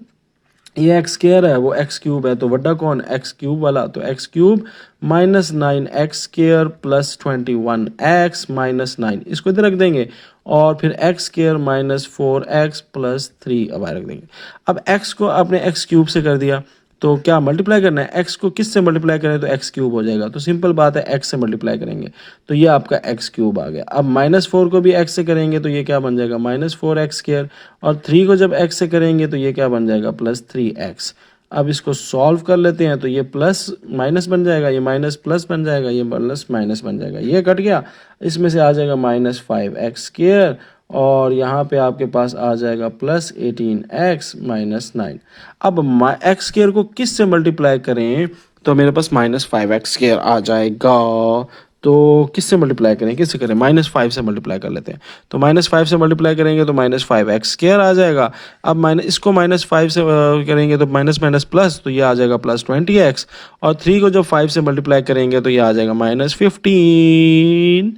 [SPEAKER 1] ये एक्स स्क्वायर है, वो एक्स क्यूब है, तो बड़ा कौन, एक्स क्यूब वाला, तो x cube -9x square plus 21x -9, इसको इधर रख देंगे, और फिर एक्स स्क्वायर -4x प्लस 3 अब रख देंगे। अब x को आपने एक्स क्यूब से कर दिया, तो क्या मल्टीप्लाई करना है, x को किस से मल्टीप्लाई करें तो एक्स क्यूब हो जाएगा, तो सिंपल बात है x से मल्टीप्लाई करेंगे, तो ये आपका एक्स क्यूब आ गया। अब -4 को भी x से करेंगे तो ये क्या बन जाएगा, -4x स्क्वायर, और 3 को जब x से करेंगे तो ये क्या बन जाएगा, +3x। अब इसको सॉल्व कर लेते हैं, तो ये प्लस माइनस बन जाएगा, ये माइनस प्लस बन जाएगा, ये प्लस माइनस बन जाएगा, ये कट गया, इसमें से आ जाएगा -5x स्क्वायर, और यहाँ पे आपके पास आ जाएगा +18x -9। अब एक्स स्क्वायर को किस से मल्टीप्लाई करें तो मेरे पास -5x स्क्वायर आ जाएगा, तो किससे मल्टीप्लाई करें, किससे करें, -5 से मल्टीप्लाई कर लेते हैं, तो -5 से मल्टीप्लाई करेंगे तो -5x स्क्वायर आ जाएगा। अब इसको -5 से करेंगे तो माइनस माइनस प्लस, तो ये आ जाएगा +20x, और 3 को जब 5 से मल्टीप्लाई करेंगे तो ये आ जाएगा -15।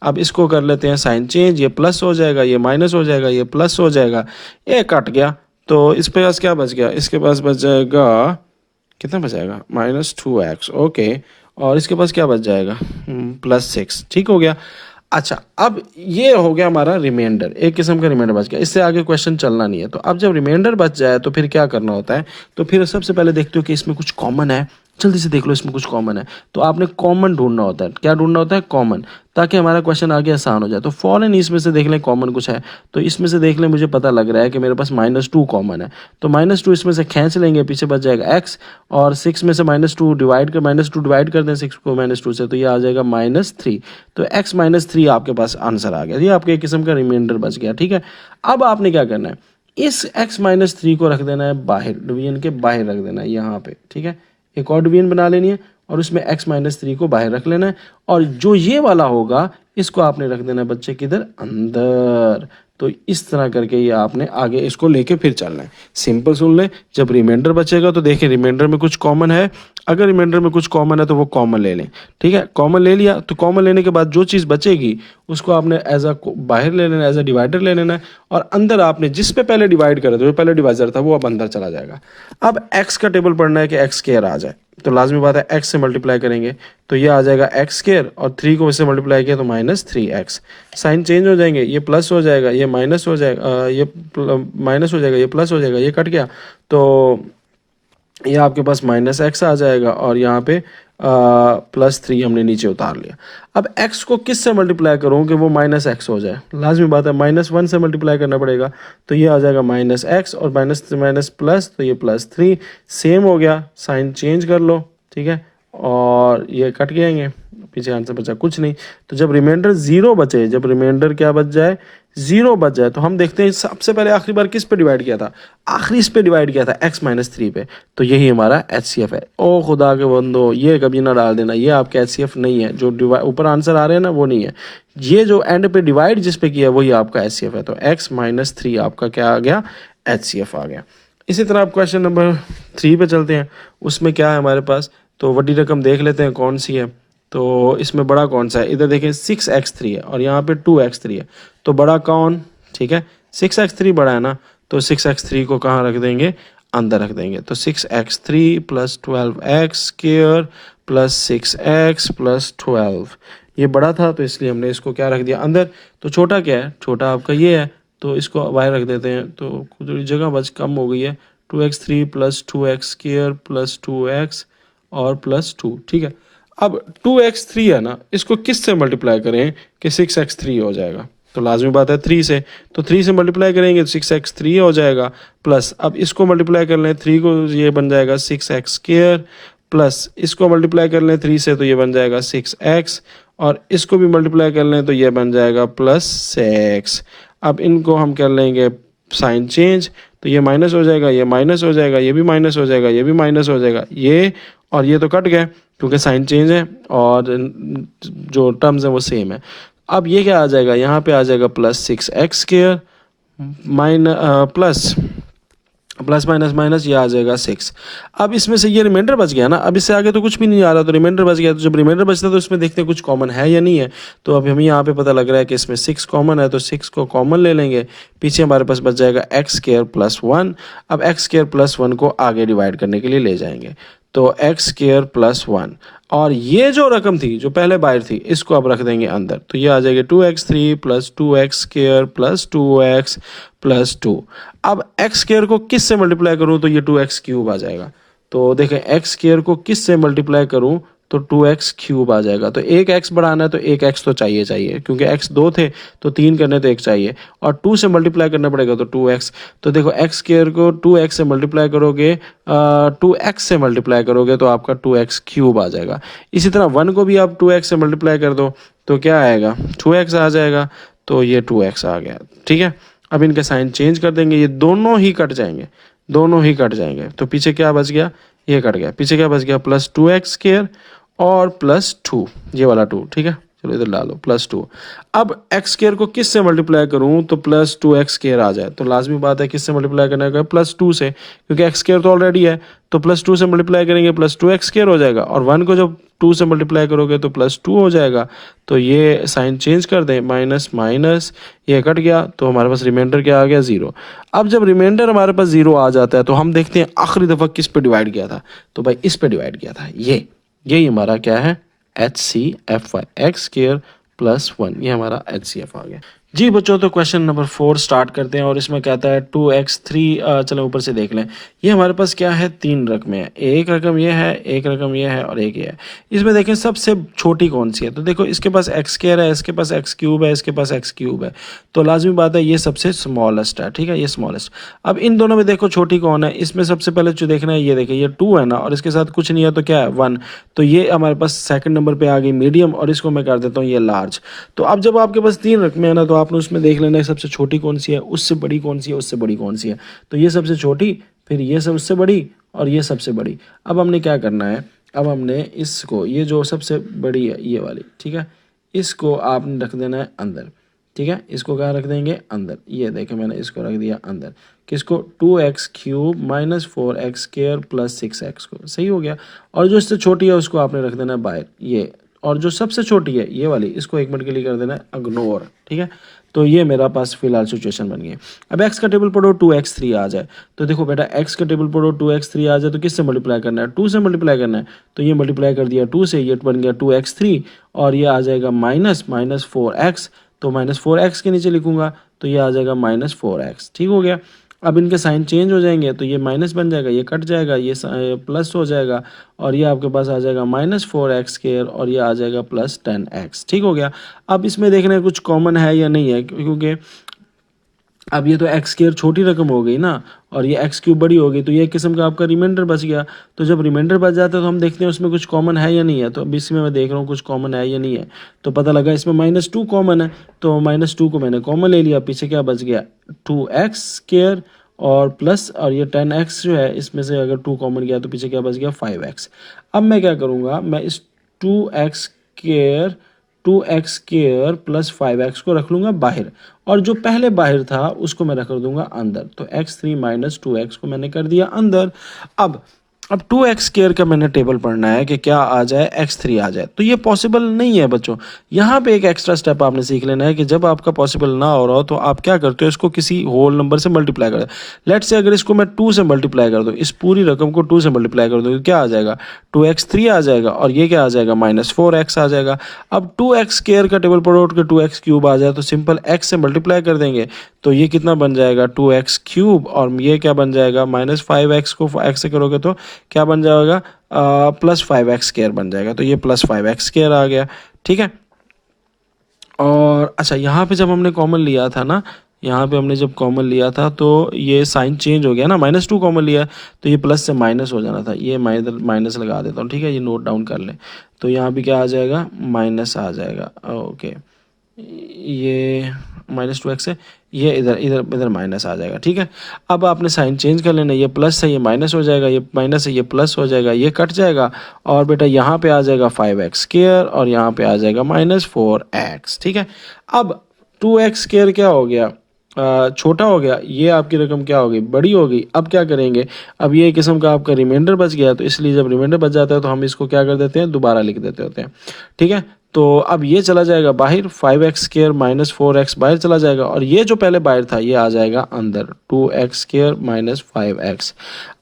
[SPEAKER 1] अब इसको कर लेते हैं साइन चेंज, ये प्लस हो जाएगा, ये माइनस हो जाएगा, ये प्लस हो जाएगा, ये कट गया, तो इस पे पास क्या बच गया, इसके पास बच जाएगा, कितना बच जाएगा, -2x। ओके, और इसके पास क्या बच जाएगा, +6। ठीक हो गया। अच्छा, अब ये हो गया हमारा रिमाइंडर, एक किस्म का रिमाइंडर बच गया, इससे आगे क्वेश्चन चलना नहीं है। तो अब जब रिमाइंडर बच जाए तो फिर क्या करना होता है, तो फिर सबसे पहले देखते हो कि इसमें कुछ कॉमन है, जल्दी से देख लो इसमें कुछ कॉमन है, तो आपने कॉमन ढूंढना होता है। क्या ढूंढना होता है, कॉमन, ताकि हमारा क्वेश्चन आगे आसान हो जाए। तो फॉरन इसमें से देख लें कॉमन कुछ है, तो इसमें से देख लें, मुझे पता लग रहा है कि मेरे पास -2 कॉमन है, तो -2 इसमें से खींच लेंगे, पीछे बच जाएगा x, और 6 में से -2 डिवाइड कर दें 6 को -2 से, तो ये आ जाएगा -3, तो x -3 आपके पास आंसर आ गया, ये आपके एक किस्म का रिमाइंडर बच गया। ठीक है, अब आपने क्या करना है, इस x -3 को रख देना है बाहर, डिवीजन के बाहर रख देना है यहाँ पे। ठीक है, एक और डिवीजन बना लेनी है, और उसमें x -3 को बाहर रख लेना है, और जो ये वाला होगा इसको आपने रख देना है बच्चे किधर, अंदर। तो इस तरह करके ये आपने आगे इसको लेके फिर चलना है। सिंपल सुन ले, जब रिमाइंडर बचेगा तो देखिए रिमाइंडर में कुछ कॉमन है, अगर रिमाइंडर में कुछ कॉमन है तो वो कॉमन ले लें। ठीक है, कॉमन ले लिया, तो कॉमन लेने के बाद जो चीज़ बचेगी उसको आपने एज अ बाहर ले लेना, एज अ डिवाइडर ले लेना है, और अंदर आपने जिस पे पहले डिवाइड करे थे, जो पहले डिवाइजर था, वो अब अंदर चला जाएगा। अब एक्स का टेबल पढ़ना है कि एक्स स्क्वायर आ जाए, तो लाजमी बात है एक्स से मल्टीप्लाई करेंगे, तो ये आ जाएगा एक्स स्क्वायर, और 3 को इससे मल्टीप्लाई किया तो -3x। साइन चेंज हो जाएंगे, ये प्लस हो जाएगा, ये माइनस हो जाएगा, ये माइनस हो जाएगा, ये प्लस हो जाएगा, ये कट गया, तो ये आपके पास -x आ जाएगा, और यहाँ पे +3 हमने नीचे उतार लिया। अब x को किस से मल्टीप्लाई करूँ कि वो -x हो जाए, लाजमी बात है -1 से मल्टीप्लाई करना पड़ेगा, तो ये आ जाएगा -x, और माइनस माइनस प्लस, तो ये +3, सेम हो गया, साइन चेंज कर लो। ठीक है, और ये कट जाएंगे, पीछे आंसर बचा कुछ नहीं। तो जब रिमाइंडर 0 बचे, जब रिमाइंडर क्या बच जाए, 0 बच जाए, तो हम देखते हैं सबसे पहले आखिरी बार किस पे डिवाइड किया था, आखिरी इस पे डिवाइड किया था x-3 पे। तो यही हमारा HCF है। ओ खुदा के बंदो, ये कभी ना डाल देना, ये आपका HCF नहीं है। जो ऊपर आंसर आ रहे हैं ना वो नहीं है, ये जो एंड पे डिवाइड जिस पे किया वही आपका HCF है। तो x-3 आपका क्या आ गया, HCF आ गया। इसी तरह आप क्वेश्चन नंबर 3 पे चलते हैं। उसमें क्या है हमारे पास, तो बड़ी रकम देख लेते हैं कौन सी है। तो इसमें बड़ा कौन सा है, इधर देखें 6x3 है और यहाँ पे 2x3 है। तो बड़ा कौन, ठीक है 6x3 बड़ा है ना, तो 6x3 को कहाँ रख देंगे, अंदर रख देंगे। तो 6x3 plus 12x square plus 6x plus 12, ये बड़ा था तो इसलिए हमने इसको क्या रख दिया, अंदर। तो छोटा क्या है, छोटा आपका ये है, तो इसको बाहर रख देते हैं। तो थोड़ी जगह बच कम हो गई है। 2x3 plus 2x square plus 2x और प्लस 2, ठीक है। अब 2x3 है ना, इसको किस से मल्टीप्लाई करें कि 6x3 हो जाएगा, तो लाजमी बात है 3 से। तो 3 से मल्टीप्लाई करेंगे तो 6x3 हो जाएगा, प्लस अब इसको मल्टीप्लाई कर लें 3 को, ये बन जाएगा 6x स्क्वायर, प्लस इसको मल्टीप्लाई कर लें 3 से तो ये बन जाएगा 6x, और इसको भी मल्टीप्लाई कर लें तो ये बन जाएगा प्लस 6x। अब इनको हम कर लेंगे साइन चेंज, तो ये माइनस हो जाएगा, ये माइनस हो जाएगा, ये भी माइनस हो जाएगा, ये भी माइनस हो जाएगा, ये और ये तो कट गए क्योंकि साइन चेंज है और जो टर्म्स है वो सेम है। अब ये क्या आ जाएगा, यहाँ पे आ जाएगा plus 6x square plus plus minus minus, ये आ जाएगा 6। अब इसमें से ये रिमाइंडर बच गया ना, अब इससे आगे तो कुछ भी नहीं आ रहा, तो रिमाइंडर बच गया। तो जब रिमाइंडर बचता है तो इसमें देखते हैं कुछ कॉमन है या नहीं है। तो अभी हमें यहाँ पे पता लग रहा है कि इसमें 6 कॉमन है, तो 6 को कॉमन ले लेंगे। पीछे हमारे पास बच जाएगा x स्क्वायर प्लस 1। अब x स्क्वायर प्लस 1 को आगे डिवाइड करने के लिए ले जाएंगे, तो x स्क्वायर प्लस 1, और ये जो रकम थी जो पहले बाहर थी इसको अब रख देंगे अंदर। तो ये आ जाएगी 2x3 plus 2x square plus 2x plus 2। अब x स्क्वायर को किस से मल्टीप्लाई करूं, तो ये 2x क्यूब आ जाएगा। तो देखें x स्क्वायर को किस से मल्टीप्लाई करूं, तो 2x क्यूब आ जाएगा। तो एक x बढ़ाना है तो एक x तो चाहिए क्योंकि x 2 थे तो 3 करने तो 1 चाहिए, और 2 से मल्टीप्लाई करना पड़ेगा तो 2x। तो देखो x स्क्वायर को 2x से मल्टीप्लाई करोगे, 2x से मल्टीप्लाई करोगे तो आपका 2x क्यूब आ जाएगा। इसी तरह 1 को भी आप 2x से मल्टीप्लाई कर दो तो क्या आएगा, 2x आ जाएगा। तो ये 2x आ गया, ठीक है। अब इनके साइन चेंज कर देंगे, ये दोनों ही कट जाएंगे, दोनों ही कट जाएंगे। तो पीछे क्या बच गया, ये कट गया, पीछे क्या बच गया, प्लस 2x स्क्वायर और प्लस 2, ये वाला 2, ठीक है। चलो इधर डालो प्लस 2। अब x स्क्वायर को किस से मल्टीप्लाई करूं, तो प्लस 2x स्क्वायर आ जाए। तो लाजमी बात है किस से मल्टीप्लाई करने का, प्लस 2 से, क्योंकि x स्क्वायर तो ऑलरेडी है। तो प्लस 2 से मल्टीप्लाई करेंगे प्लस 2x स्क्वायर हो जाएगा, और 1 को जब 2 से मल्टीप्लाई करोगे तो प्लस 2 हो जाएगा। तो ये साइन चेंज कर दें, माइनस माइनस, ये कट गया, तो हमारे पास रिमाइंडर क्या आ गया, 0। अब जब रिमाइंडर हमारे पास 0 आ जाता है तो हम देखते हैं आखिरी दफ़ा किस पे डिवाइड किया था, तो भाई इस पे डिवाइड किया था। यही हमारा क्या है, HCF, x स्क्वायर प्लस 1, ये हमारा HCF आ गया। जी बच्चों, तो क्वेश्चन नंबर 4 स्टार्ट करते हैं, और इसमें कहता है 2x3, चलो ऊपर से देख लें। ये हमारे पास क्या है, 3 रकमें हैं, एक रकम ये है, एक रकम ये है और एक ये है। इसमें देखें सबसे छोटी कौन सी है, तो देखो इसके पास x स्क्वायर है, इसके पास x क्यूब है, इसके पास x क्यूब है। तो लाजमी बात है ये सबसे स्मॉलेस्ट है, ठीक है, ये स्मॉलेस्ट। अब इन दोनों में देखो छोटी कौन है, इसमें सबसे पहले जो देखना है ये देखिए, ये 2 है ना, और इसके साथ कुछ नहीं है तो क्या है, 1। तो ये हमारे पास सेकंड नंबर पे आ गई मीडियम, और इसको मैं कर देता हूँ ये लार्ज। तो अब जब आपके पास 3 रकमें है ना, तो आपने उसमें देख लेना है सबसे छोटी कौन सी है, उससे बड़ी कौन सी है, उससे बड़ी कौन सी है। तो ये सबसे छोटी, फिर ये सबसे बड़ी, और ये सबसे बड़ी। अब हमने क्या करना है, अब हमने इसको, ये जो सबसे बड़ी है ये वाली, ठीक है, इसको आपने रख देना है अंदर, ठीक है। इसको कहाँ रख देंगे, अंदर। ये देखें मैंने इसको रख दिया अंदर, किसको, 2x cube minus 4x square plus 6x को, सही हो गया। और जो इससे छोटी है उसको आपने रख देना है बाहर, ये। और जो सबसे छोटी है ये वाली, इसको 1 मिनट के लिए कर देना है इग्नोर, ठीक है। तो ये मेरा पास फिलहाल सिचुएशन बन गई। अब x का टेबल पढ़ो, 2x3 आ जाए। तो देखो बेटा, x का टेबल पढ़ो, 2x3 आ जाए तो किससे मल्टीप्लाई करना है, 2 से मल्टीप्लाई करना है। तो ये मल्टीप्लाई कर दिया 2 से, ये बन गया 2x3, और ये आ जाएगा माइनस 4x। तो माइनस 4x के नीचे लिखूंगा तो ये आ जाएगा माइनस 4x, ठीक हो गया। अब इनके साइन चेंज हो जाएंगे, तो ये माइनस बन जाएगा, ये कट जाएगा, ये प्लस हो जाएगा, और ये आपके पास आ जाएगा माइनस 4x स्क्वायर, और ये आ जाएगा प्लस 10x, ठीक हो गया। अब इसमें देखना है कुछ कॉमन है या नहीं है, क्योंकि अब ये तो एक्स स्क्वायर छोटी रकम हो गई ना, और ये एक्स क्यूब बड़ी हो गई, तो ये किस्म का आपका रिमाइंडर बच गया। तो जब रिमाइंडर बच जाता है तो हम देखते हैं उसमें कुछ कॉमन है या नहीं है। तो अब इसमें मैं देख रहा हूँ कुछ कॉमन है या नहीं है, तो पता लगा इसमें -2 कॉमन है, तो -2 को मैंने कॉमन ले लिया। पीछे क्या बच गया, 2x² और प्लस, और ये 10x जो है इसमें से अगर 2 कॉमन गया तो पीछे क्या बच गया, 5x। अब मैं क्या करूँगा, मैं इस 2x² 2x² प्लस 5x को रख लूँगा बाहर, और जो पहले बाहर था उसको मैं रख दूंगा अंदर। तो x3 माइनस 2x को मैंने कर दिया अंदर। अब 2x² का मैंने टेबल पढ़ना है कि क्या आ जाए, x3 आ जाए। तो ये पॉसिबल नहीं है बच्चों। यहाँ पे एक एक्स्ट्रा स्टेप आपने सीख लेना है कि जब आपका पॉसिबल ना हो रहा हो तो आप क्या करते हो, इसको किसी होल नंबर से मल्टीप्लाई कर दो। लेट्स से अगर इसको मैं 2 से मल्टीप्लाई कर दूँ, इस पूरी रकम को 2 से मल्टीप्लाई कर दूँ, तो क्या आ जाएगा, 2x3 आ जाएगा, और ये क्या आ जाएगा, -4x आ जाएगा। अब 2x² का टेबल पढ़ो उठ के 2x³ आ जाए तो सिंपल x से मल्टीप्लाई कर देंगे, तो ये कितना बन जाएगा, 2x³, और ये क्या बन जाएगा, -5x को x से करोगे तो क्या बन जाएगा, +5x² बन जाएगा। तो ये +5x² आ गया, ठीक है। और अच्छा, यहाँ पे जब हमने कॉमन लिया था ना, यहाँ पे हमने जब कॉमन लिया था तो ये साइन चेंज हो गया ना, -2 कॉमन लिया, तो ये प्लस से माइनस हो जाना था। ये माइनस लगा देता हूँ, ठीक है, ये नोट डाउन कर लें। तो यहाँ पे क्या आ जाएगा, माइनस आ जाएगा, ओके। ये -2x है, ये इधर इधर इधर माइनस आ जाएगा, ठीक है। अब आपने साइन चेंज कर लेना, ये प्लस है ये माइनस हो जाएगा, ये माइनस है ये प्लस हो जाएगा, ये कट जाएगा, और बेटा यहाँ पे आ जाएगा 5x² और यहाँ पे आ जाएगा -4x, ठीक है। अब 2x² क्या हो गया, छोटा हो गया, ये आपकी रकम क्या हो गई, बड़ी हो गई। अब क्या करेंगे, अब ये किस्म का आपका रिमाइंडर बच गया, तो इसलिए जब रिमाइंडर बच जाता है तो हम इसको क्या कर देते हैं, दोबारा लिख देते होते हैं, ठीक है। तो अब ये चला जाएगा बाहर, 5x² -4x बाहर चला जाएगा, और ये जो पहले बाहर था ये आ जाएगा अंदर, 2x² -5x।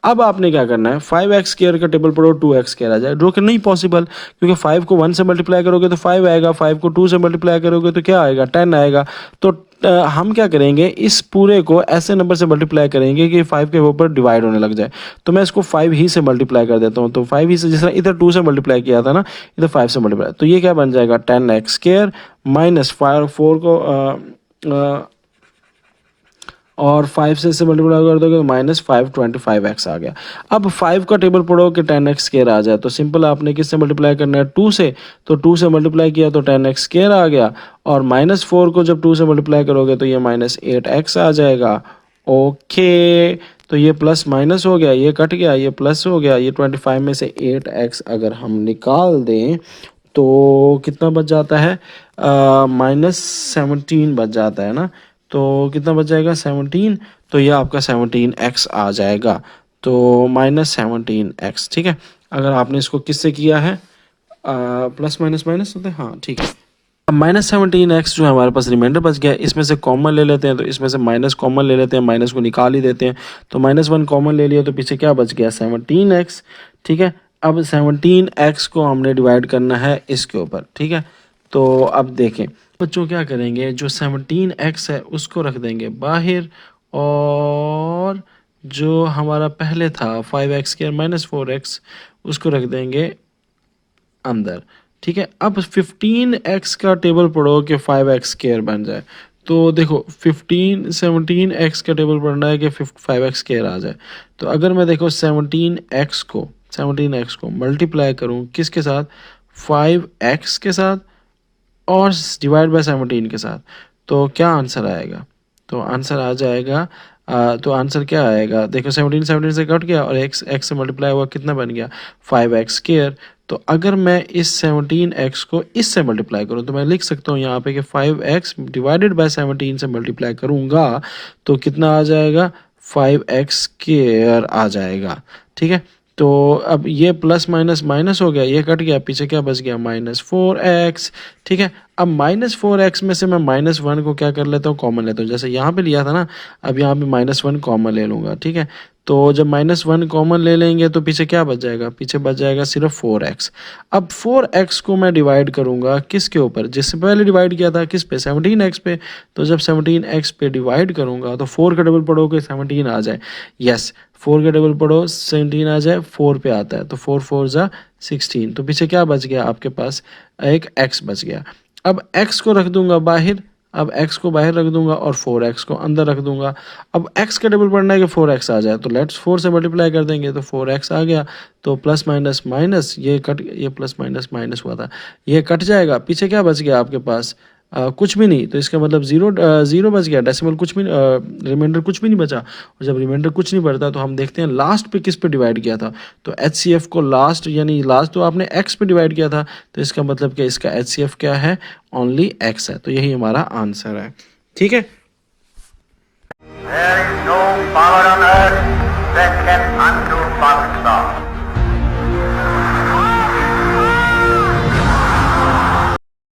[SPEAKER 1] अब आपने क्या करना है, 5x² का टेबल पढ़ो, 2x² आ जाए, जो कि नहीं पॉसिबल, क्योंकि 5 को 1 से मल्टीप्लाई करोगे तो 5 आएगा, 5 को 2 से मल्टीप्लाई करोगे तो क्या आएगा, 10 आएगा। तो हम क्या करेंगे, इस पूरे को ऐसे नंबर से मल्टीप्लाई करेंगे कि 5 के ऊपर डिवाइड होने लग जाए। तो मैं इसको 5 ही से मल्टीप्लाई कर देता हूँ, तो 5 ही से, जिस तरह इधर 2 से मल्टीप्लाई किया था ना, इधर 5 से मल्टीप्लाई, तो ये क्या बन जाएगा, 10x² -4 को और 5 से इससे मल्टीप्लाई कर दोगे तो -525x आ गया। अब 5 का टेबल पढ़ो कि 10x² आ जाए, तो सिंपल आपने किससे मल्टीप्लाई करना है, 2 से, तो 2 से मल्टीप्लाई किया तो 10x² आ गया, और -4 को जब 2 से मल्टीप्लाई करोगे तो ये -8x आ जाएगा, ओके। तो ये प्लस माइनस हो गया, ये कट गया, ये प्लस हो गया, ये 25 में से 8x अगर हम निकाल दें तो कितना बच जाता है, -17 बच जाता है ना। तो कितना बच जाएगा, 17, तो ये आपका 17x आ जाएगा, तो -17x, ठीक है। अगर आपने इसको किससे किया है, प्लस माइनस माइनस होते हैं, हाँ ठीक है। अब -17x जो है हमारे पास रिमाइंडर बच गया, इसमें से कॉमन ले लेते हैं, तो इसमें से माइनस कॉमन ले लेते हैं, माइनस को निकाल ही देते हैं, तो -1 कॉमन ले लिया तो पीछे क्या बच गया, 17x, ठीक है। अब 17x को हमने डिवाइड करना है इसके ऊपर, ठीक है। तो अब देखें बच्चों क्या करेंगे, जो 17x है उसको रख देंगे बाहर, और जो हमारा पहले था 5x² -4x उसको रख देंगे अंदर, ठीक है। अब 15x का टेबल पढ़ो कि 5x² बन जाए, तो देखो 17x का टेबल पढ़ना है कि 5x² आ जाए। तो अगर मैं देखो 17x को मल्टीप्लाई करूँ किसके साथ, 5x के साथ, और डिवाइड बाय 17 के साथ, तो क्या आंसर आएगा, तो आंसर आ जाएगा, तो आंसर क्या आएगा, देखो 17 से कट गया, और x से मल्टीप्लाई हुआ कितना बन गया, 5x²। तो अगर मैं इस 17x को इससे मल्टीप्लाई करूं तो मैं लिख सकता हूं यहाँ पे कि 5x डिवाइडेड बाय 17 से मल्टीप्लाई करूंगा तो कितना आ जाएगा, 5x² आ जाएगा, ठीक है। तो अब ये प्लस माइनस माइनस हो गया, ये कट गया, पीछे क्या बच गया, -4x, ठीक है। अब -4x में से मैं -1 को क्या कर लेता हूँ, कॉमन लेता हूँ, जैसे यहाँ पे लिया था ना, अब यहाँ पे -1 कॉमन ले लूँगा, ठीक है। तो जब -1 कॉमन ले लेंगे तो पीछे क्या बच जाएगा, पीछे बच जाएगा सिर्फ 4x। अब 4x को मैं डिवाइड करूँगा किसके ऊपर, जिससे पहले डिवाइड किया था किस पे, 17x पे। तो जब 17x पे डिवाइड करूँगा तो 4 का डबल पढ़ोगे 17 आ जाए, यस 4 का डबल पढ़ो 17 आ जाए, 4 पे आता है, तो 4 4 जा 16, तो पीछे क्या बच गया आपके पास, एक x बच गया। अब x को रख दूंगा बाहर, अब x को बाहर रख दूंगा और 4x को अंदर रख दूंगा। अब x का डबल पढ़ना है कि 4x आ जाए, तो लेट्स 4 से मल्टीप्लाई कर देंगे तो 4x आ गया। तो प्लस माइनस माइनस ये प्लस माइनस माइनस हुआ था, ये कट जाएगा। पीछे क्या बच गया आपके पास? कुछ भी नहीं, तो इसका मतलब ज़ीरो बच गया, डेसिमल कुछ भी, रिमाइंडर कुछ भी नहीं बचा। और जब रिमाइंडर कुछ नहीं बचता तो हम देखते हैं लास्ट पे किस पे डिवाइड किया था। तो HCF को लास्ट, यानी लास्ट तो आपने x पे डिवाइड किया था, तो इसका मतलब कि इसका HCF क्या है? ओनली x है। तो यही हमारा आंसर है। ठीक है।
[SPEAKER 2] There is no power on earth that can undo Pakistan.